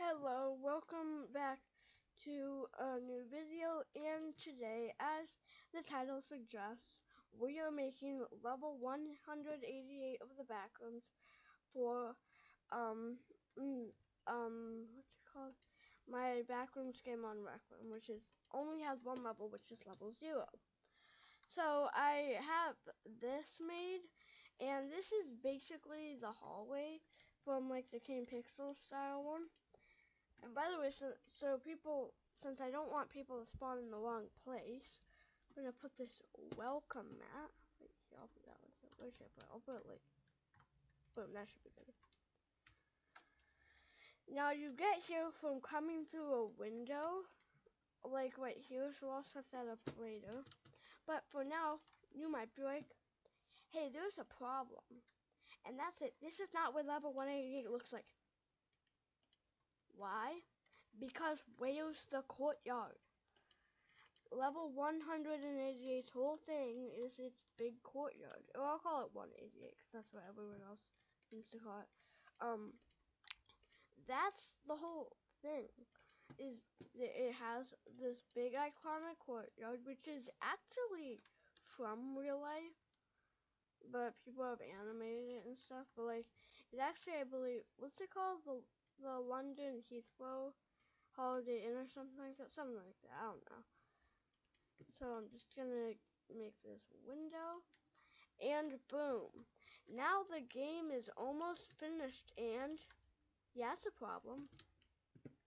Hello, welcome back to a new video, and today, as the title suggests, we are making level 188 of the backrooms for what's it called? My backrooms game on Rec Room, which is only has one level, which is level 0. So I have this made, and this is basically the hallway from like the King Pixel style one. And by the way, since I don't want people to spawn in the wrong place, I'm gonna put this welcome mat. Wait, here, I'll put that one. So where should I put it? I'll put it like, boom, that should be good. Now you get here from coming through a window, like right here, so I'll set that up later. But for now, you might be like, hey, there's a problem. And that's it. This is not what level 188 looks like. Why? Because where's the courtyard? Level 188's whole thing is its big courtyard. Or I'll call it 188 because that's what everyone else seems to call it. That's the whole thing. Is that it has this big iconic courtyard, which is actually from real life, but people have animated it and stuff. But like, it actually, I believe, what's it called? The London Heathrow Holiday Inn or something like that. Something like that. I don't know. So I'm just gonna make this window, and boom. Now the game is almost finished, and yeah, it's a problem.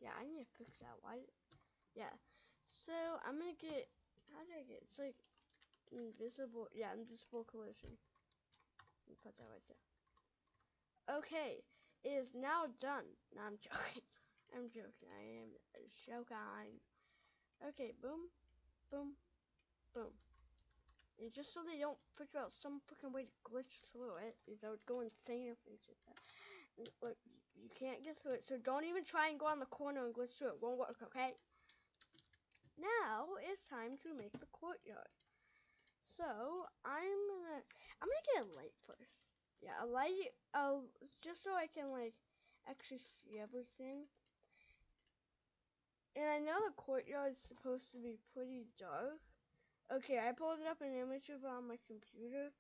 Yeah, I need to fix that. Why? Yeah. So I'm gonna get. How did I get? It's like invisible. Yeah, invisible collision. Let me put that right there. Okay, it is now done. No, I'm joking. I'm joking. I am joking. Okay, boom, boom, boom. And just so they don't figure out some freaking way to glitch through it, because I would go insane if they did that. And, look, you can't get through it, so don't even try and go on the corner and glitch through it. Won't work, okay? Now it's time to make the courtyard. So I'm gonna get a light first. Yeah, a light. Just so I can like actually see everything. And I know the courtyard is supposed to be pretty dark. Okay, I pulled up an image of it on my computer,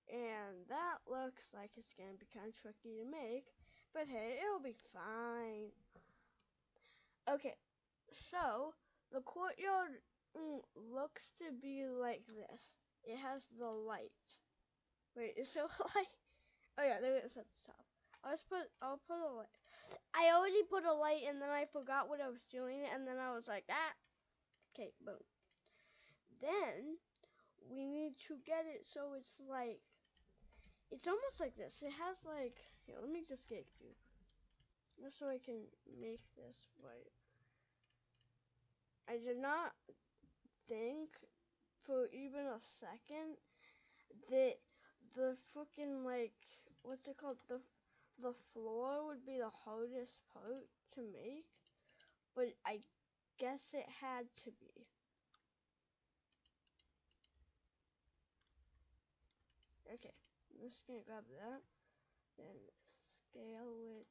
and that looks like it's going to be kind of tricky to make, but hey, it'll be fine. Okay, so the courtyard looks to be like this. It has the light. Wait, is there a light? Oh yeah, there it is at the top. I'll put a light. I already put a light and then I forgot what I was doing, and then I was like, ah. Okay, boom. Then we need to get it so it's like, it's almost like this. It has like, here, let me just get you, just so I can make this right. I did not think for even a second that the freaking like, what's it called? The floor would be the hardest part to make, but I guess it had to be. Okay, I'm just gonna grab that, then scale it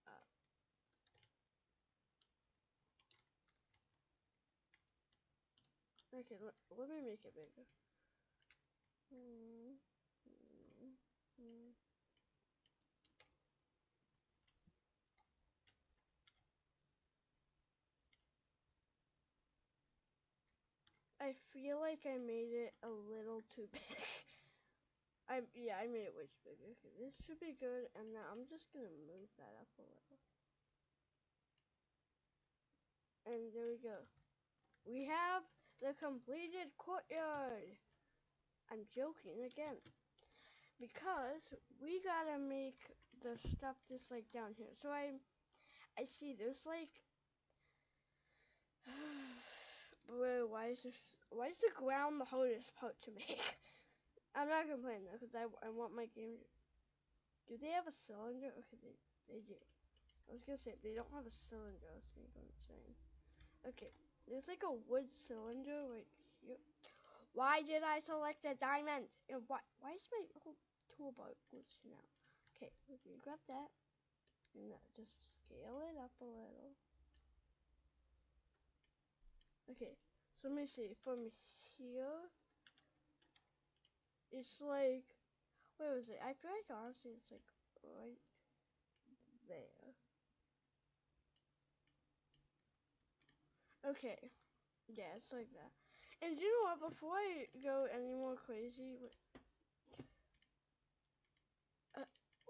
up. Okay, let me make it bigger. I feel like I made it a little too big. I made it way too big. Okay, this should be good, and now I'm just gonna move that up a little. And there we go. We have the completed courtyard. I'm joking again. Because we gotta make the stuff just like down here. So I see there's like bro, why is the ground the hardest part to make? I'm not complaining though, because I want my game to, do they have a cylinder? Okay, they do. I was gonna say, if they don't have a cylinder, I was gonna go insane. Okay, there's like a wood cylinder right here. Why did I select a diamond? Why is my whole toolbar glitching out? Okay, we're gonna grab that. No, just scale it up a little. Okay, so let me see. From here, it's like, where was it? I feel like honestly it's like right there. Okay, yeah, it's like that. And you know what? Before I go any more crazy,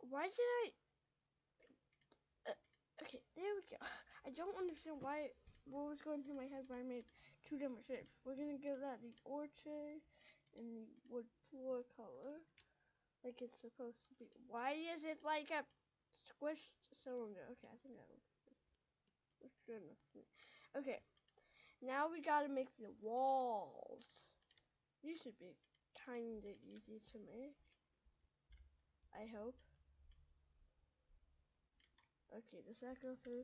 why did I? Okay, there we go. I don't understand what was going through my head when I made two different shapes. We're gonna give that the orchard and the wood floor color, like it's supposed to be. Why is it like a squished cylinder? Okay, I think that looks good enough for me. Okay, now we gotta make the walls. These should be kinda easy to make, I hope. Okay, does that go through?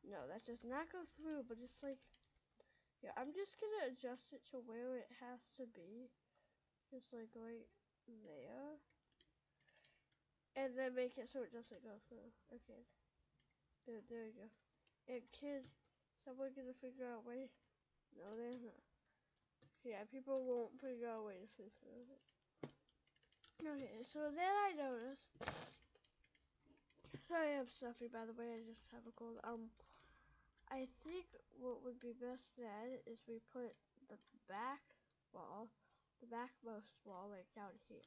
No, that does not go through, but it's like, yeah, I'm just gonna adjust it to where it has to be. Just like right there. And then make it so it doesn't go through. Okay, there you go. And kids, someone gonna figure out a way? No, they're not. Yeah, people won't figure out a way to see through it. Okay, so then I noticed. Sorry, I'm stuffy. By the way, I just have a cold. I think what would be best then is we put the back wall, the backmost wall, like down here.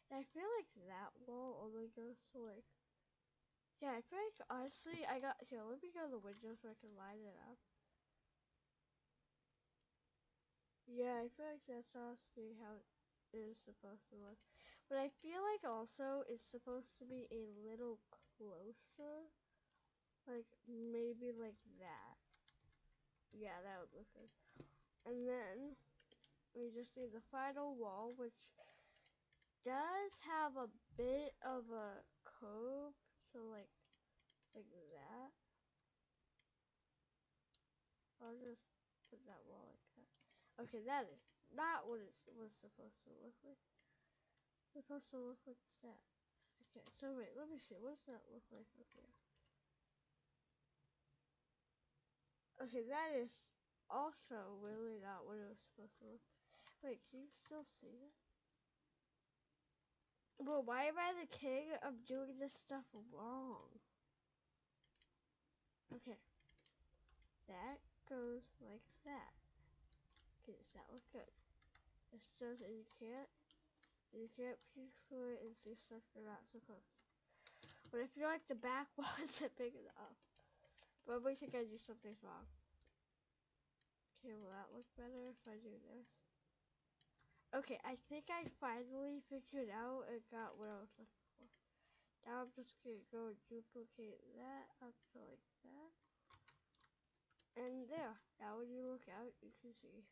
And I feel like that wall only goes to like. Yeah, I feel like honestly, I got here. Let me go to the window so I can line it up. Yeah, I feel like that's honestly how it is supposed to look. But I feel like also it's supposed to be a little closer. Like maybe like that. Yeah, that would look good. And then we just need the final wall, which does have a bit of a curve. So like that. I'll just put that wall like that. Okay, that is not what it was supposed to look like. It's supposed to look like that. Okay, so wait, let me see. What does that look like up here? Okay, that is also really not what it was supposed to look. Wait, can you still see that? Well, why am I the king of doing this stuff wrong? Okay, that goes like that. Okay, does that look good? This does, and you can't peek through it and see stuff you're not supposed to. But I feel like the back wall isn't big enough. But we think I do something wrong. Okay, will that look better if I do this? Okay, I think I finally figured out and got what I was looking for. Now I'm just gonna go and duplicate that up to like that. And there. Now when you look out, you can see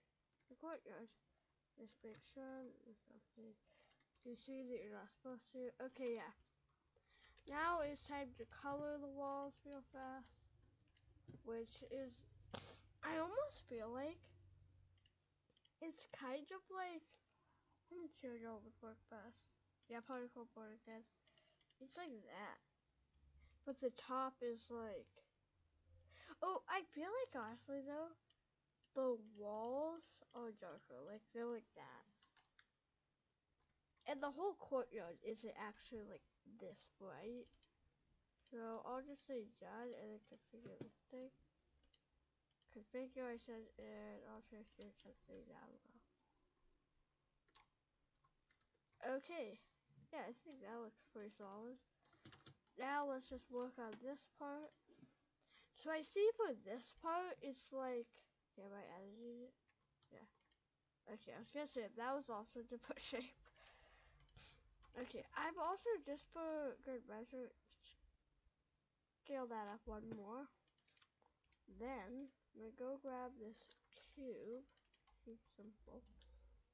the courtyard. Just make sure there's nothing. You see that you're not supposed to. Okay, yeah. Now it's time to color the walls real fast. Which is, I almost feel like it's kind of like, let me show you what would work best. Yeah, particle board again. It's like that. But the top is like, oh, I feel like honestly though, the walls are darker. Like they're like that. And the whole courtyard isn't actually like this bright. So I'll just say done and then configure this thing. Configure, I said, and I'll change something down below. Okay, yeah, I think that looks pretty solid. Now let's just work on this part. So I see for this part, it's like, yeah, I edited it. Yeah. Okay, I was gonna say that was also a different shape. Okay, I've also just for good measure scale that up one more. Then I'm gonna go grab this cube. Cube simple.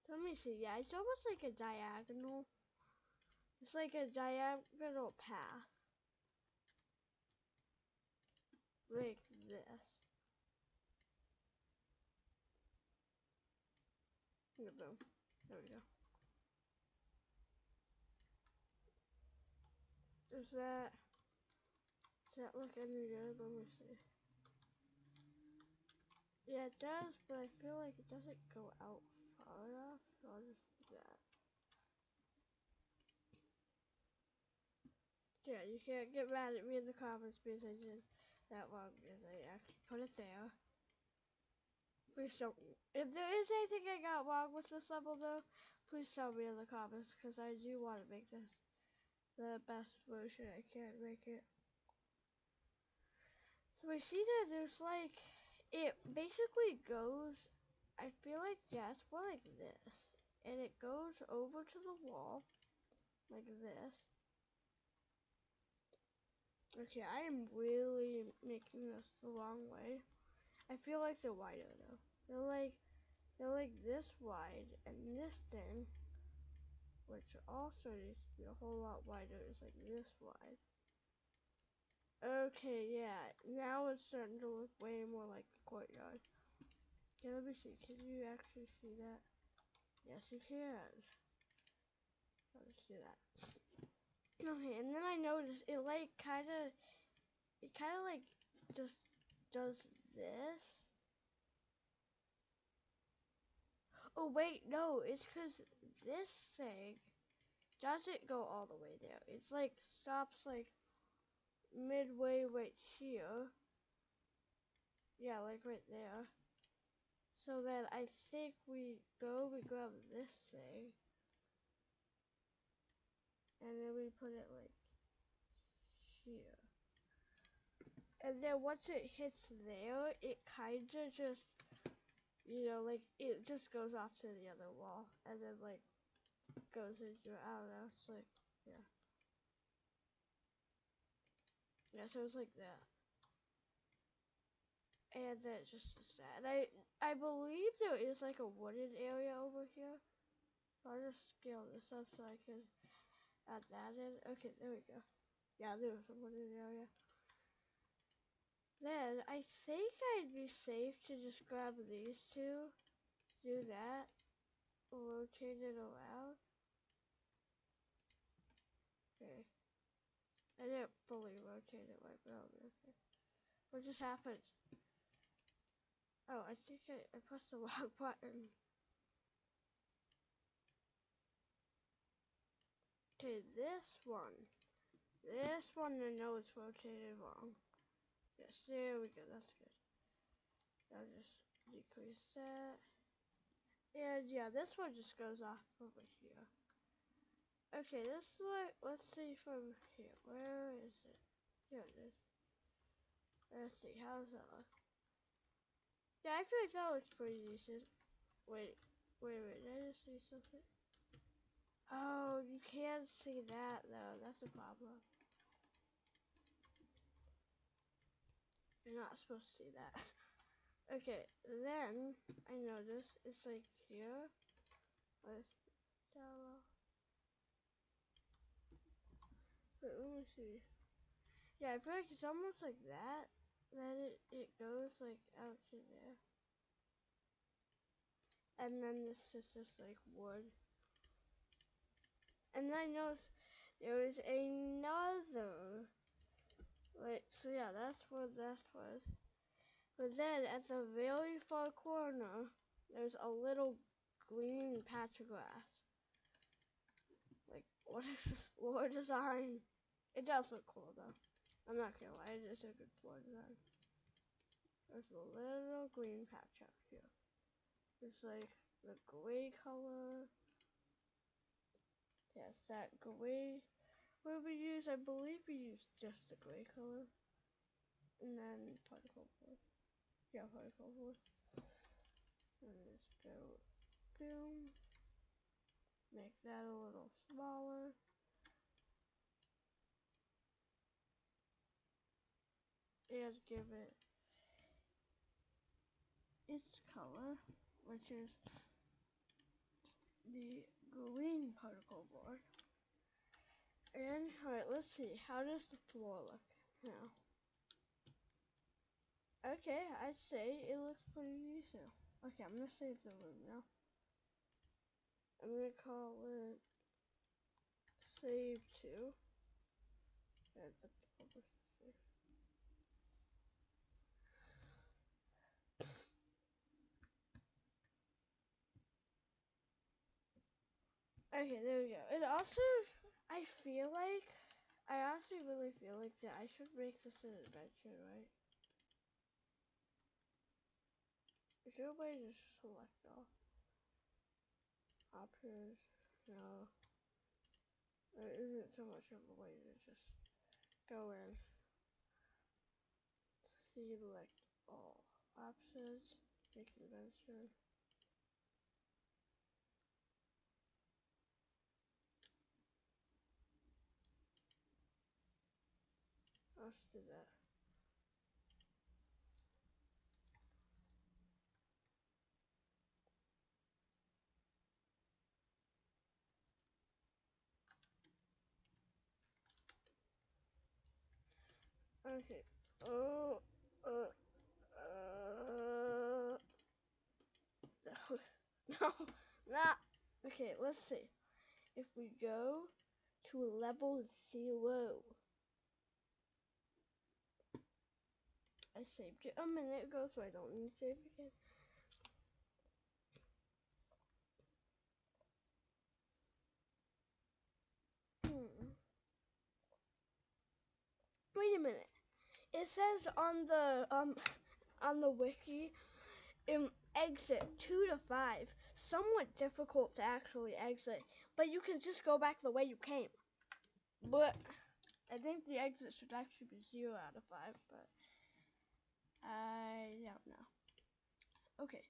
So let me see. Yeah, it's almost like a diagonal. It's like a diagonal path. Like this. Boom. There we go. There's that. Does that look any good? Let me see. Yeah, it does, but I feel like it doesn't go out far enough, so I'll just do that. Yeah, you can't get mad at me in the comments because I did that wrong, because I actually put it there. Please don't. If there is anything I got wrong with this level though, please tell me in the comments, because I do want to make this the best version I can make it. So I see that there's like, it basically goes, I feel like, yeah, it's more like this. And it goes over to the wall, like this. Okay, I am really making this the wrong way. I feel like they're wider though. They're like this wide, and this thing, which also needs to be a whole lot wider, is like this wide. Okay, yeah, now it's starting to look way more like the courtyard. Okay, let me see. Can you actually see that? Yes, you can. I'll just do that. Okay, and then I noticed it like kind of like just does this. Oh wait, no, it's because this thing doesn't go all the way there. It's like stops like midway right here. Yeah, like right there. So then I think we grab this thing, and then we put it like here. And then once it hits there, it kind of just, you know, like it just goes off to the other wall, and then like goes into, I don't know, it's like, yeah. Yeah, so it's like that. And then it just does that. And I believe there is like a wooden area over here. I'll just scale this up so I can add that in. Okay, there we go. Yeah, there's a wooden area. Then I think I'd be safe to just grab these two, do that, rotate it around. Okay. I didn't fully rotate it right, but okay. What just happened? Oh, I think I pressed the wrong button. Okay, this one I know it's rotated wrong. Yes, there we go, that's good. I'll just decrease that. And yeah, this one just goes off over here. Okay, let's see from here. Where is it? Here it is. Let's see, how's that look? Yeah, I feel like that looks pretty decent. Wait, did I just see something? Oh, you can't see that though, that's a problem. You're not supposed to see that. Okay, then I noticed it's like here. Wait, let me see. Yeah, I feel like it's almost like that. Then it goes like out to there. And then this is just like wood. And then I noticed there was another. Wait, so yeah, that's what that was. But then at the very far corner, there's a little green patch of grass. Like, what is this floor design? It does look cool though. I'm not gonna lie, it is a good floor design. There's a little green patch up here. It's like the gray color. Yes, that gray. What did we use? I believe we used just the gray color. And then particle board. Yeah, particle board. And let's go boom. Make that a little smaller. And give it its color, which is the green particle board. And alright, let's see. How does the floor look now? Okay, I'd say it looks pretty decent. Okay, I'm gonna save the room now. I'm gonna call it save 2. That's this to see. Okay, there we go. It also, I actually really feel like that I should make this an adventure, right? Is there a way to just select all options? No. There isn't so much of a way to just go in, select all options, make adventure. Let's do that. Okay. Oh, no, nah. Okay, let's see. If we go to level 0, I saved it a minute ago, so I don't need to save it again. Wait a minute. It says on the on the wiki, exit 2 to 5. Somewhat difficult to actually exit, but you can just go back the way you came. But I think the exit should actually be 0 out of 5, but I don't know. Okay,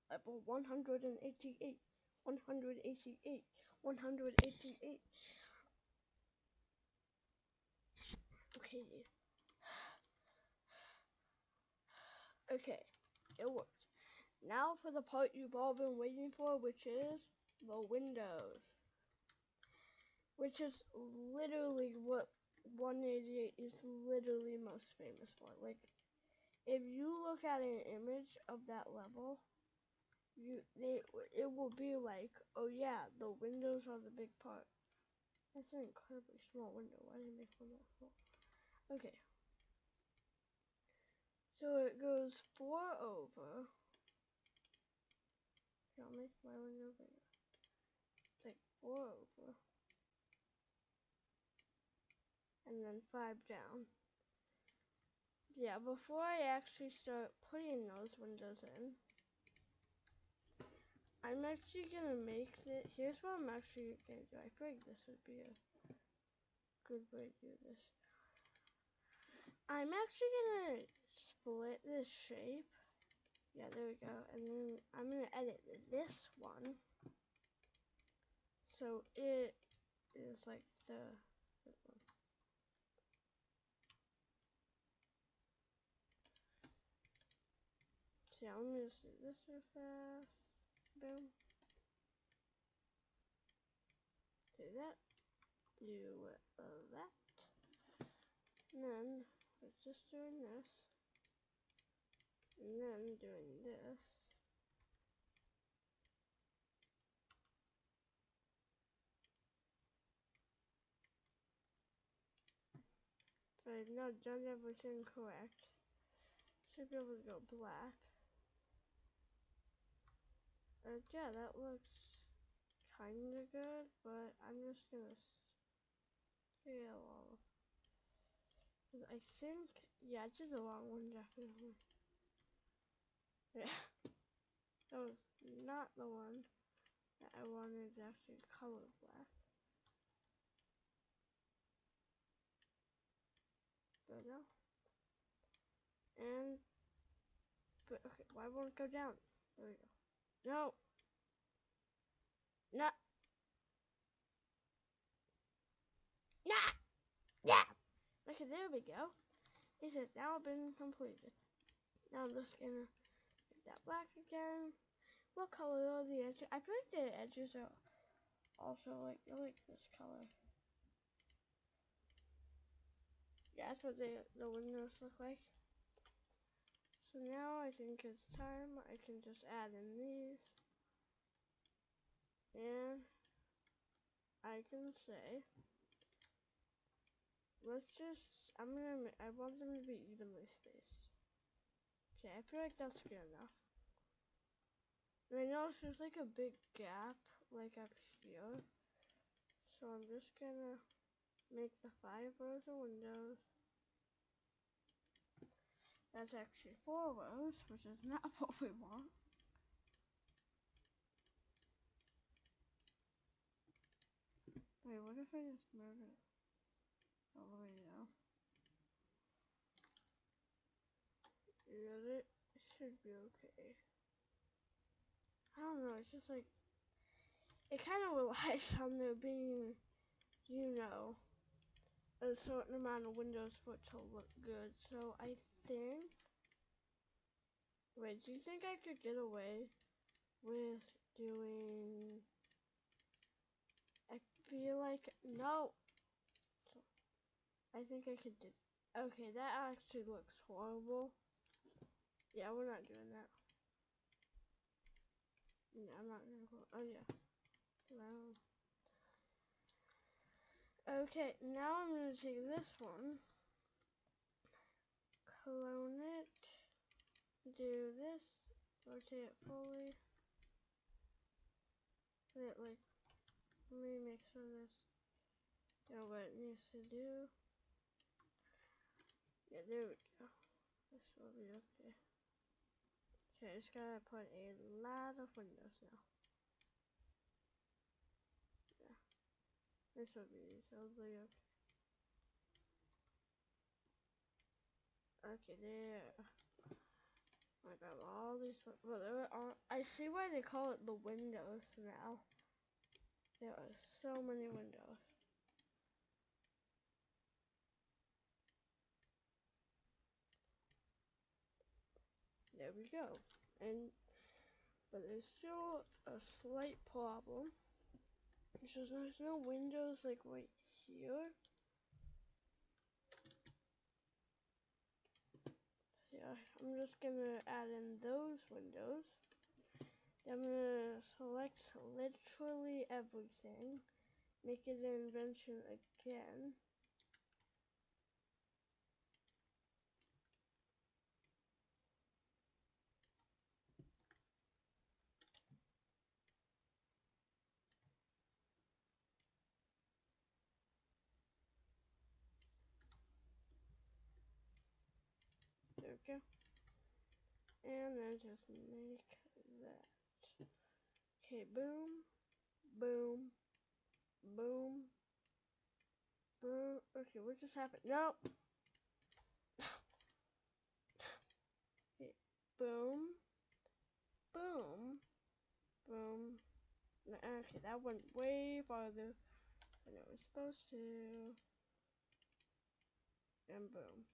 level 188, 188, 188. Okay. Okay, it worked. Now for the part you've all been waiting for, which is the windows. Which is literally what 188 is literally most famous for. Like, if you look at an image of that level, it will be like, oh yeah, the windows are the big part. That's an incredibly small window. Why did I make one that small? Okay. So it goes 4 over. Here, I'll make my window bigger. It's like 4 over. And then 5 down. Yeah, before I actually start putting those windows in, I'm actually gonna make it. Here's what I'm actually gonna do. I feel like this would be a good way to do this. I'm actually gonna split this shape. Yeah, there we go. And then I'm gonna edit this one. So it is like this one. So yeah, I'm gonna just do this real fast. Boom. Do that. Do that. And then it's just doing this. And then doing this. But I've not done everything correct. Should be able to go black. Yeah, that looks kinda good, but I'm just gonna scale all. Cause I think, yeah, it's just a long one, definitely. Yeah, that was not the one that I wanted to actually color black. There we go. And, but okay, why won't it go down? There we go. No. Nah. Nah. Yeah. Okay, there we go. It has now been completed. Now I'm just gonna make that black again. What color are the edges? I feel like the edges are also like, they're like this color. Yeah, that's what the windows look like. So now I think it's time I can just add in these. And I can say I want them to be evenly spaced. Okay, I feel like that's good enough. And I noticed there's like a big gap, like up here. So I'm just gonna make the 5 rows of windows. That's actually 4 rows, which is not what we want. Wait, what if I just move it all the way down? Yeah, it should be okay. I don't know, it's just like, it kind of relies on there being, you know, a certain amount of windows for it to look good. So I think, wait, do you think I could get away with doing, I feel like, no. So I think I could do, okay, that actually looks horrible. Yeah, we're not doing that. Yeah, I'm not gonna go, oh yeah. No. Okay, now I'm gonna take this one, clone it, do this, rotate it fully, put it like, let me make sure this does what it needs to do. Yeah, there we go. This will be okay. Okay, I just gotta put a lot of windows now. Yeah, this will be totally okay. Okay, there. I got all these. Well, there are. I see why they call it the windows now. There are so many windows. There we go. But there's still a slight problem. So there's no windows like right here. So yeah, I'm just gonna add in those windows. Then I'm gonna select literally everything. Make it an invention again. There we go. And then just make that. Okay, boom, boom, boom, boom. Okay, what just happened? Nope. Okay, boom, boom, boom. Okay, that went way farther than it was supposed to. And boom.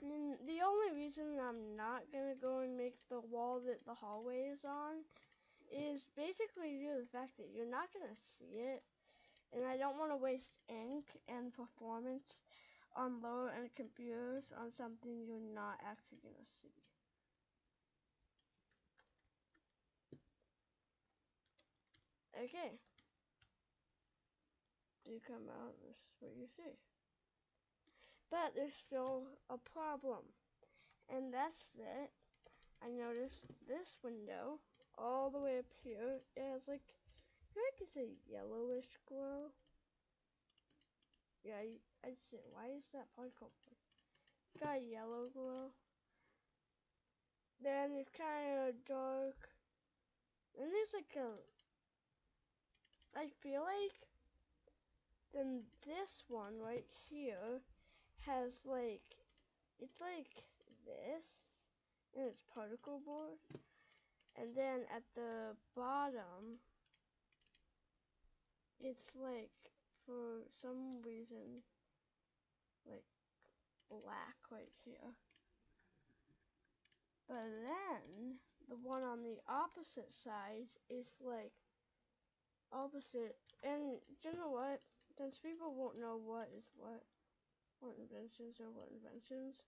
And the only reason I'm not gonna go and make the wall that the hallway is on is basically due to the fact that you're not gonna see it, and I don't want to waste ink and performance on lower end computers on something you're not actually gonna see. Okay. You come out, this is what you see. But there's still a problem, and that's that I noticed this window all the way up here, it has like, I feel like it's a yellowish glow. Yeah, I'd say, why is that particle? It's got a yellow glow. Then it's kind of dark. Then there's like a, I feel like, then this one right here has like, it's like this, and it's particle board. And then at the bottom, it's like, for some reason, like black right here. But then the one on the opposite side is like opposite. And you know what? Since people won't know what is what inventions are what inventions,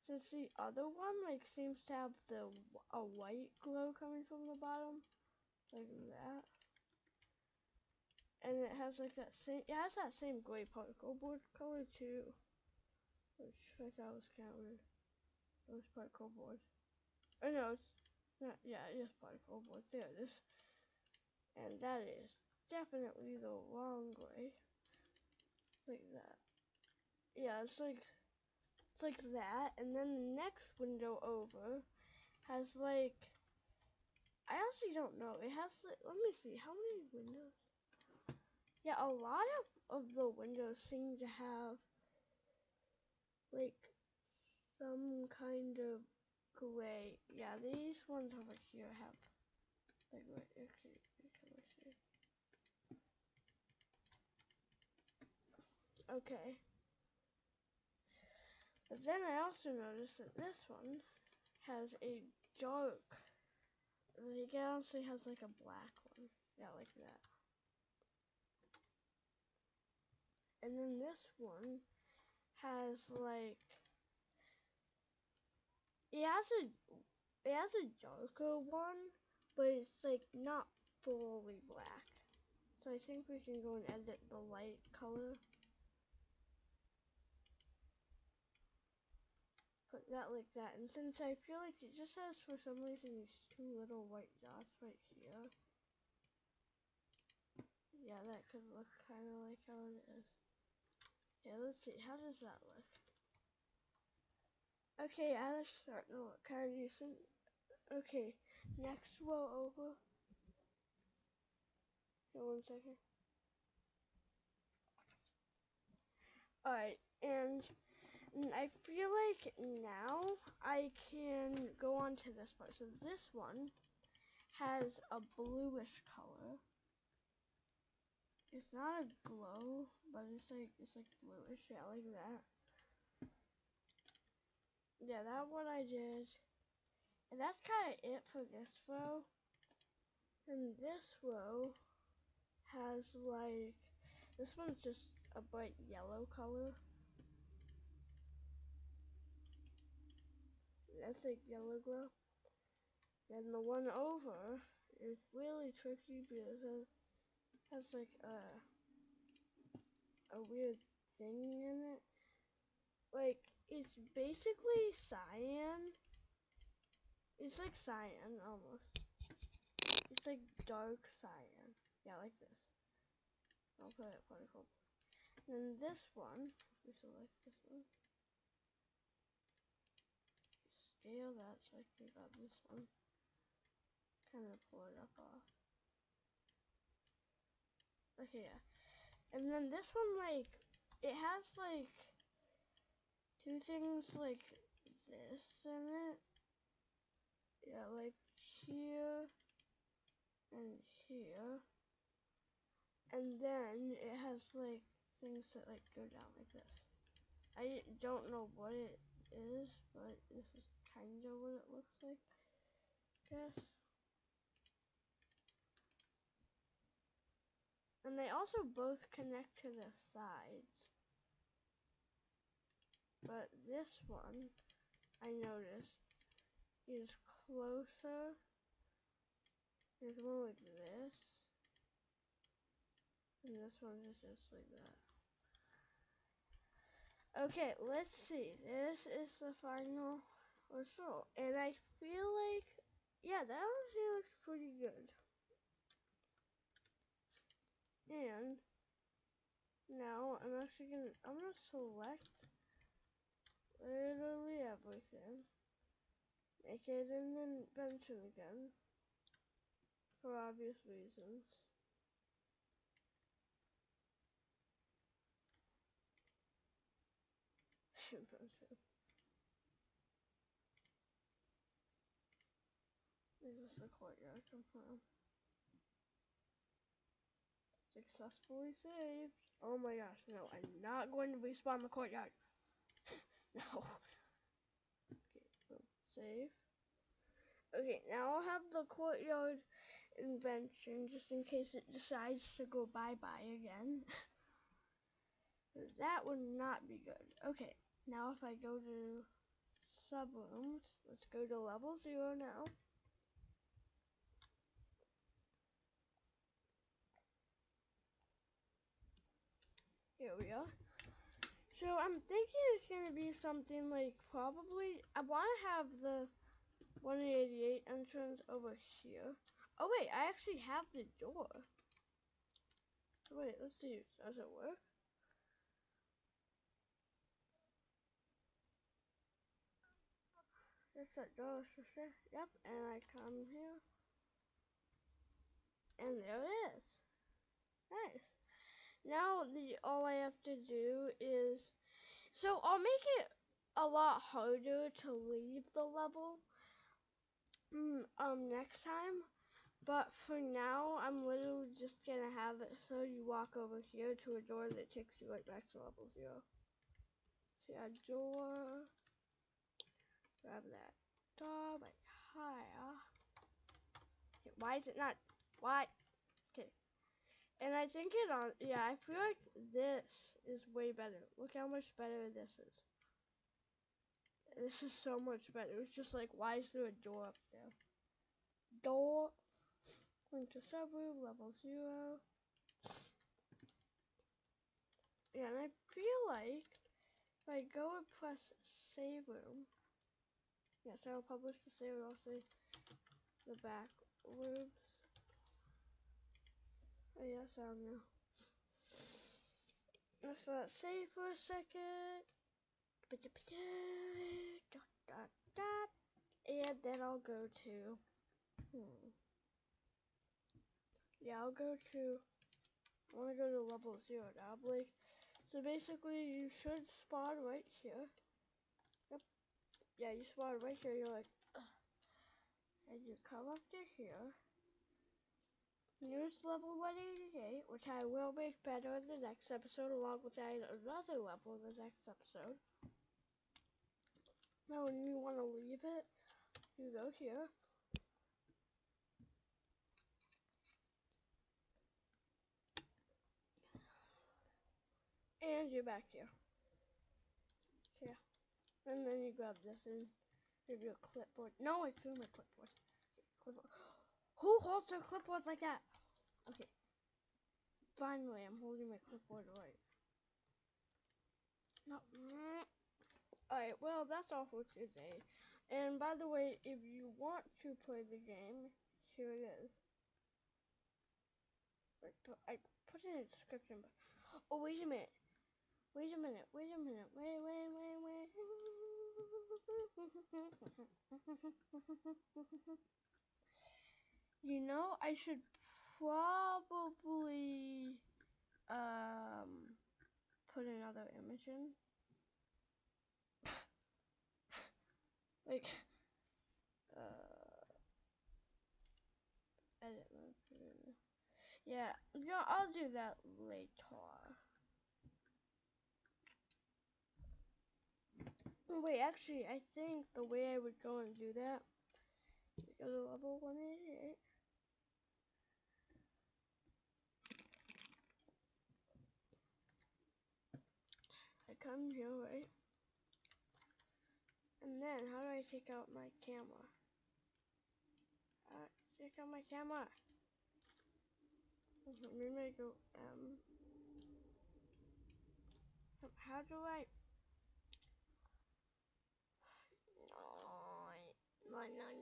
since the other one like seems to have a white glow coming from the bottom, like that. and it has like that same. It has that same gray particle board color too, which I thought was kind of weird. It was particle board. Oh no, it's not. Yeah, it is particle board. There it is. And that is definitely the wrong way. Like that. Yeah, it's like that. And then the next window over has like, I actually don't know. It has like, let me see, how many windows? Yeah, a lot of the windows seem to have like some kind of gray. Yeah, these ones over here have like gray. Okay, let's see. Okay. But then I also noticed that this one has a dark. It also has like a black one. Yeah, like that. And then this one has like, it has a darker one, but it's like not fully black. So I think we can go and edit the light color. Put that like that. And since I feel like it just has, for some reason, these two little white dots right here. Yeah, that could look kind of like how it is. Yeah, let's see. How does that look? Okay, yeah, that's starting to look kind of decent. Okay, next row over. Here, 1 second. Alright, and I feel like now I can go on to this part. So this one has a bluish color. It's not a glow, but it's like bluish, yeah, like that. Yeah, that's what I did. And that's kind of it for this row. And this row has like, this one's just a bright yellow color. That's like yellow glow. And the one over is really tricky because it has like a weird thing in it. Like, it's basically cyan. It's like cyan almost. It's like dark cyan. Yeah, like this. I'll put it particle. And then this one, if we select this one, scale that so I can grab this one. Kind of pull it up off. Okay, yeah. And then this one, like, it has like two things like this in it. Yeah, like here and here. And then it has like things that like go down like this. I don't know what it is, but this is kind of what it looks like, I guess. And they also both connect to the sides. But this one, I noticed, is closer. There's one like this. And this one is just like that. Okay, let's see. This is the final result. And I feel like, yeah, that honestly looks pretty good. And now I'm gonna select literally everything. Make it an invention again. For obvious reasons. Invention. Is this the courtyard? Confirm. Successfully saved. Oh my gosh, no, I'm not going to respawn the courtyard. No. Okay, boom, save. Okay, now I'll have the courtyard invention just in case it decides to go bye-bye again. That would not be good. Okay, now if I go to subrooms, let's go to level 0 now. Here we are. So I'm thinking it's gonna be something like probably I want to have the 188 entrance over here. Oh wait, I actually have the door. Wait, let's see. Does it work? Yes, that door is just there. Yep, and I come here. And there it is. Nice. Now all I have to do is, so I'll make it a lot harder to leave the level next time. But for now, I'm literally just gonna have it so you walk over here to a door that takes you right back to level 0. See a door. Grab that door right here. Okay, why is it not? Why? Okay. And I think yeah, I feel like this is way better. Look how much better this is. This is so much better. It's just like, why is there a door up there? Door. Link to subroom, level 0. Yeah, and I feel like if I go and press save room, yes, I will publish the save room. I'll say the back rooms. Oh, yes, I don't know. Let's let it save for a second. And then I'll go to. Yeah, I'll go to. I want to go to level 0 now, Blake. So basically, you should spawn right here. Yep. Yeah, you spawn right here. You're like, ugh. And you come up to here. Use level 188, which I will make better in the next episode, along with adding another level in the next episode. Now, when you want to leave it, you go here. And you're back here. Yeah. And then you grab this and give you a clipboard. No, I threw my clipboard. Clipboard. Who holds their clipboards like that? Okay. Finally, I'm holding my clipboard right. No. Alright, well, that's all for today. And by the way, if you want to play the game, here it is. I put it in the description. But, oh, wait a minute. Wait a minute. Wait. You know, I should probably put another image in. Like, edit mode. Yeah, no, I'll do that later. Wait, actually, I think the way I would go and do that, go to level 188. I come here, right? And then, how do I take out my camera? Take out my camera. Maybe I go How do I?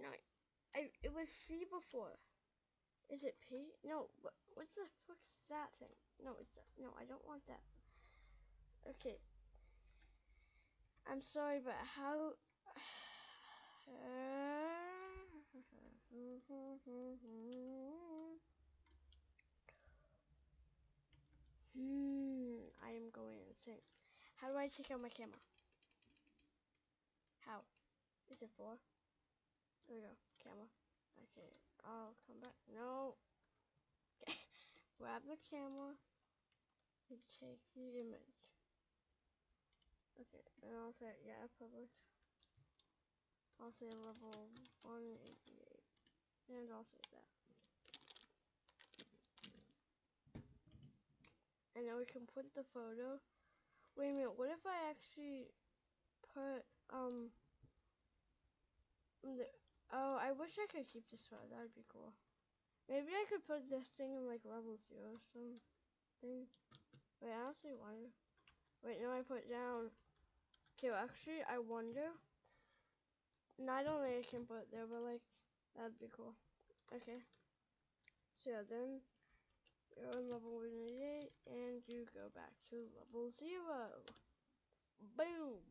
No. It was C before. Is it P? No. What's the fuck is that thing? No, no. I don't want that. Okay. I'm sorry, but how? I am going insane. How do I take out my camera? How? Is it 4? There we go. Camera. Okay. I'll come back. No. Okay. Grab the camera and take the image. Okay. And I'll say, yeah, public. I'll say level 188. And I'll say that. And then we can put the photo. Wait a minute, what if I actually put, oh, I wish I could keep this photo, that would be cool. Maybe I could put this thing in like level 0 or something. Wait, I honestly wonder. Wait, no, I put down 2. Actually, I wonder. Not only I can put there, but like, that'd be cool. Okay. So yeah, then you're on level 188, and you go back to level 0. Boom!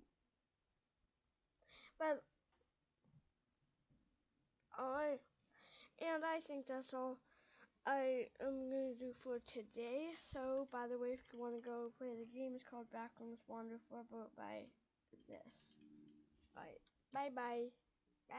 But, alright. And I think that's all I am going to do for today. So, by the way, if you want to go play the game, it's called Backrooms Wander Forever by this. Alright. Bye-bye. Bye.